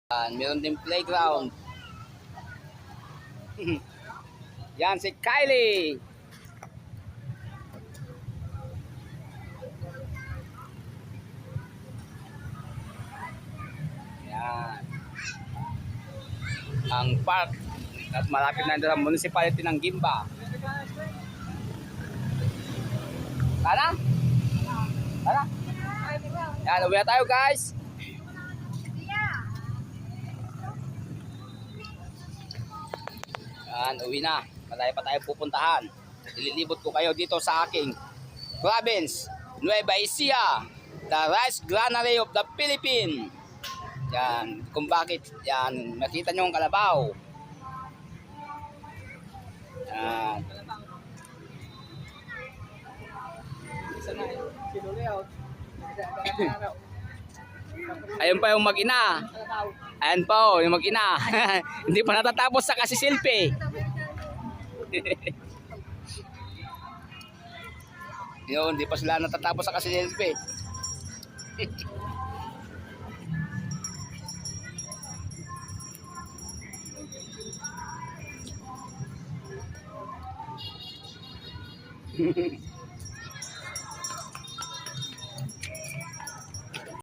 Meron din playground. Yan si Kylie. Yan. Ang park at malapit na sa municipality ng Gimba. Tara? Tara? Yan, uwi na tayo guys. Yan, uwi na. Malayo pa tayo pupuntahan. Ililibot ko kayo dito sa aking province, Nueva Ecija, the rice granary of the Philippines. Yan, kung bakit, yan, makita nyo ang kalabaw. Yan. Ayun pa yung mag-ina. Ayan pa yung mag-ina. Hindi pa natatapos sa kasisilpi. Yun, hindi pa sila natatapos sa kasisilpi.